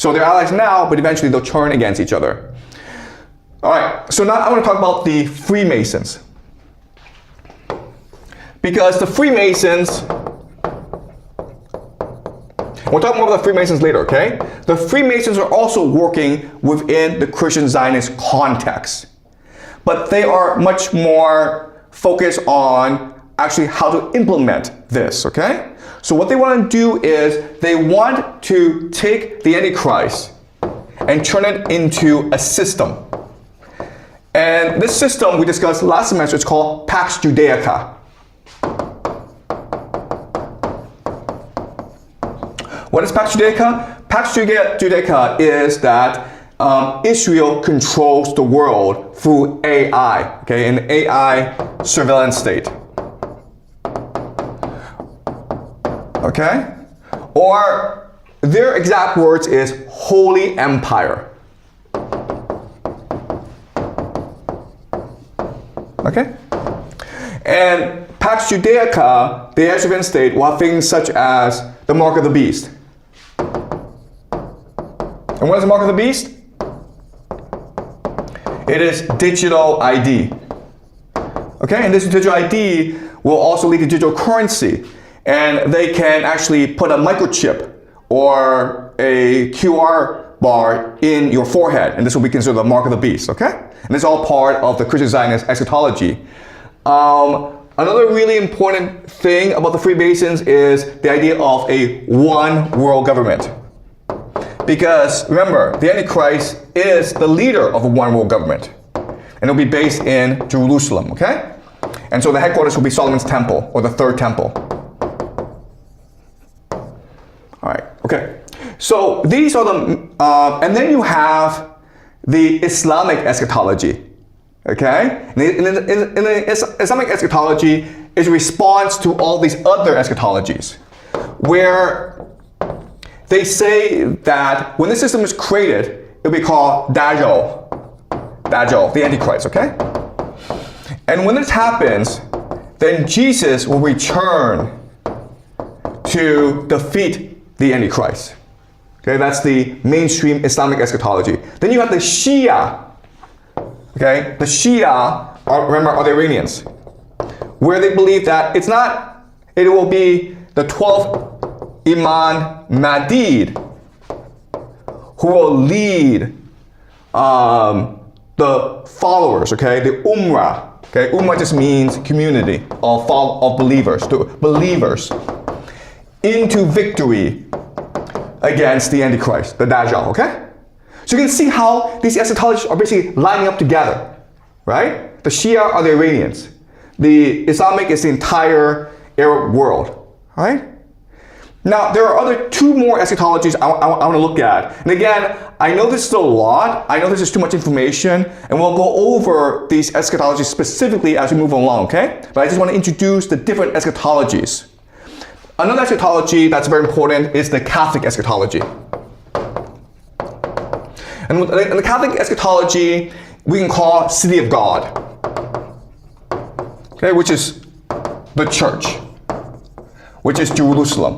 So they're allies now, but eventually they'll turn against each other. All right, so now I want to talk about the Freemasons. Because the Freemasons, we'll talk more about the Freemasons later, okay? The Freemasons are also working within the Christian Zionist context, but they are much more focused on actually how to implement this, okay? So what they want to do is they want to take the Antichrist and turn it into a system. And this system we discussed last semester, it's called Pax Judaica. What is Pax Judaica? Pax Judaica is that Israel controls the world through AI, okay, an AI surveillance state. Okay? Or their exact words is Holy Empire. Okay? And Pax Judaica, the AI surveillance state, will have things such as the mark of the beast. And what is the mark of the beast? It is digital ID. Okay, and this digital ID will also lead to digital currency. And they can actually put a microchip or a QR bar in your forehead, and this will be considered the mark of the beast, okay? And it's all part of the Christian Zionist eschatology. Another really important thing about the Freemasons is the idea of a one world government. Because remember, the Antichrist is the leader of a one world government. And it'll be based in Jerusalem, okay? And so the headquarters will be Solomon's temple, or the third temple. All right, okay. So these are the, and then you have the Islamic eschatology, okay? In the Islamic eschatology is a response to all these other eschatologies, where they say that when the system is created, it'll be called Dajjal, the Antichrist, okay? And when this happens, then Jesus will return to defeat the Antichrist. Okay, that's the mainstream Islamic eschatology. Then you have the Shia. Okay, the Shia are the Iranians, where they believe that it will be the 12th Imam Mahdi who will lead the followers, okay, the Ummah. Okay, Ummah just means community of believers, into victory against the Antichrist, the Dajjal, okay? So you can see how these eschatologies are basically lining up together, right? The Shia are the Iranians. The Islamic is the entire Arab world, right? Now, there are two more eschatologies I want to look at. And again, I know this is a lot. I know this is too much information, and we'll go over these eschatologies specifically as we move along, okay? But I just want to introduce the different eschatologies. Another eschatology that's very important is the Catholic eschatology. And in the Catholic eschatology, we can call City of God, okay, which is the church, which is Jerusalem.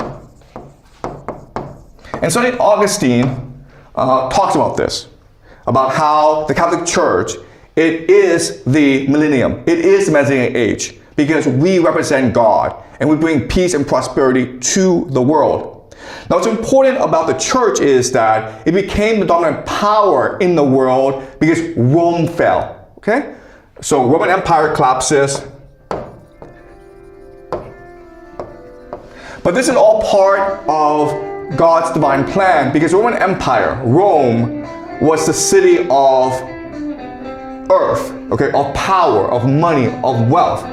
And St. Augustine talks about this, about how the Catholic Church, it is the millennium, it is the Messianic age, because we represent God and we bring peace and prosperity to the world. Now, what's important about the church is that it became the dominant power in the world because Rome fell, okay? So Roman Empire collapses. But this is all part of God's divine plan, because Roman Empire, Rome, was the city of earth, okay, of power, of money, of wealth.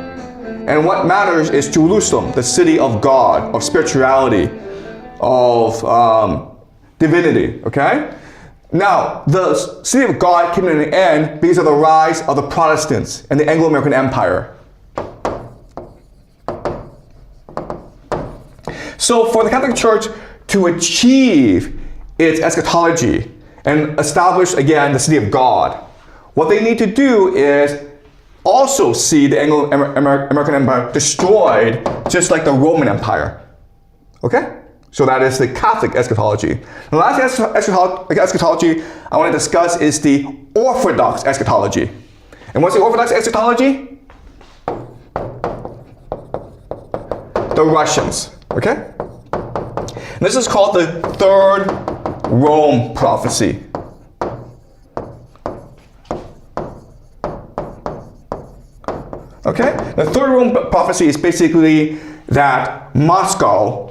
And what matters is Jerusalem, the city of God, of spirituality, of divinity, okay? Now, the city of God came to an end because of the rise of the Protestants and the Anglo-American Empire. So for the Catholic Church to achieve its eschatology and establish, again, the city of God, what they need to do is also see the Anglo-American Empire destroyed, just like the Roman Empire. Okay? So that is the Catholic eschatology. The last eschatology I want to discuss is the Orthodox eschatology. And what's the Orthodox eschatology? The Russians, okay? And this is called the Third Rome prophecy. Okay? The Third Rome prophecy is basically that Moscow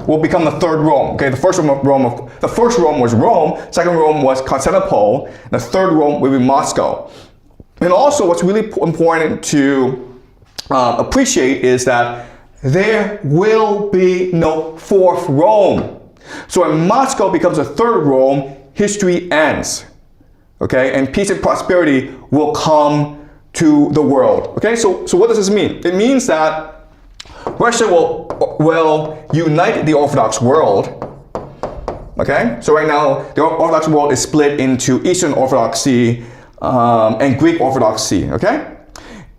will become the third Rome. Okay, the first Rome was Rome, second Rome was Constantinople, and the third Rome will be Moscow. And also what's really important to appreciate is that there will be no fourth Rome. So when Moscow becomes the third Rome, history ends. Okay, and peace and prosperity will come to the world. Okay, so what does this mean? It means that Russia will unite the Orthodox world. Okay, so right now the Orthodox world is split into Eastern Orthodoxy and Greek Orthodoxy. Okay,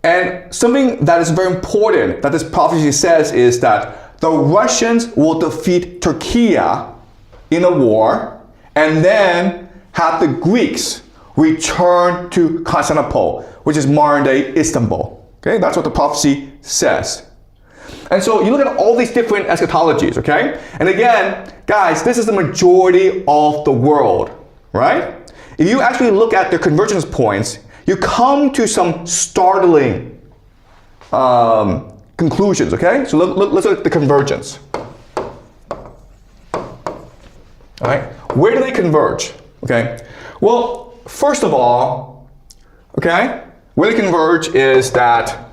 and something that is very important that this prophecy says is that the Russians will defeat Turkey in a war, and then have the Greeks return to Constantinople, which is modern day Istanbul. Okay, that's what the prophecy says. And so you look at all these different eschatologies, okay? And again, guys, this is the majority of the world, right? If you actually look at the convergence points, you come to some startling conclusions, okay? So let's look at the convergence. All right, where do they converge? Okay, well, first of all, okay, where they converge is that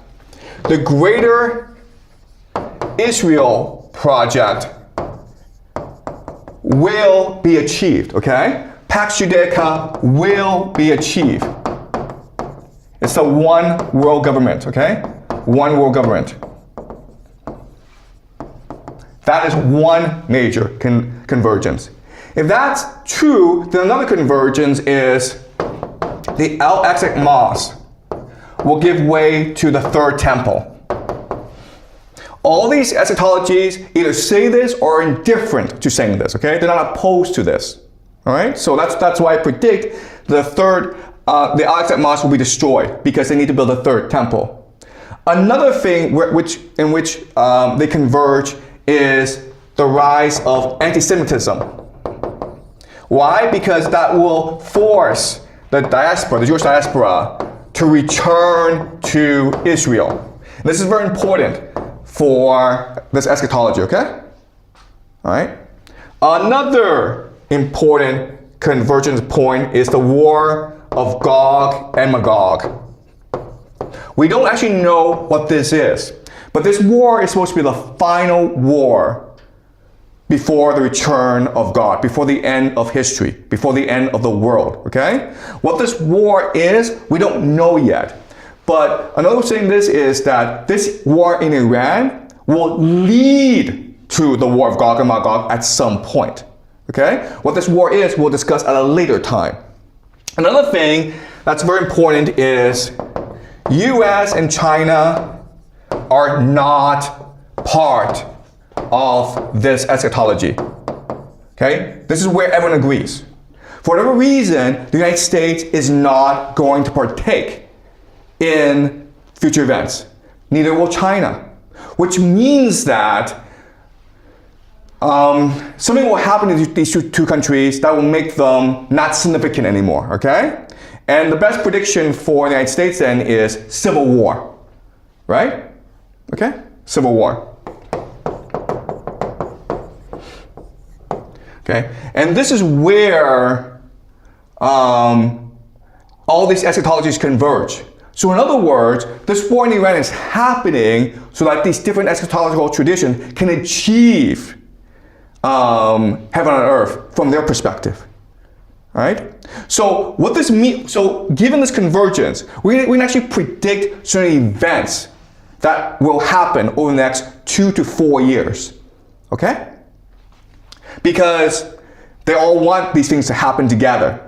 the greater Israel project will be achieved, okay? Pax Judaica will be achieved. It's the one world government, okay? One world government. That is one major convergence. If that's true, then another convergence is the Al-Aqsa Mosque will give way to the third temple. All these eschatologies either say this or are indifferent to saying this, okay? They're not opposed to this, all right? So that's why I predict the Al-Aqsa Mosque will be destroyed because they need to build a third temple. Another thing in which they converge is the rise of anti-Semitism. Why? Because that will force the diaspora, the Jewish diaspora, to return to Israel. And this is very important for this eschatology, okay? All right. Another important convergence point is the war of Gog and Magog. We don't actually know what this is, but this war is supposed to be the final war before the return of God, before the end of history, before the end of the world, okay? What this war is, we don't know yet. But another thing is that this war in Iran will lead to the war of Gog and Magog at some point, okay? What this war is, we'll discuss at a later time. Another thing that's very important is US and China are not part of this eschatology, okay? This is where everyone agrees. For whatever reason, the United States is not going to partake in future events. Neither will China, which means that something will happen to these two countries that will make them not significant anymore, okay? And the best prediction for the United States then is civil war, right? Okay, civil war. Okay, and this is where all these eschatologies converge. So in other words, this war in Iran is happening so that these different eschatological traditions can achieve heaven on earth from their perspective. All right? So what this means, so given this convergence, we can actually predict certain events that will happen over the next 2 to 4 years. Okay? Because they all want these things to happen together.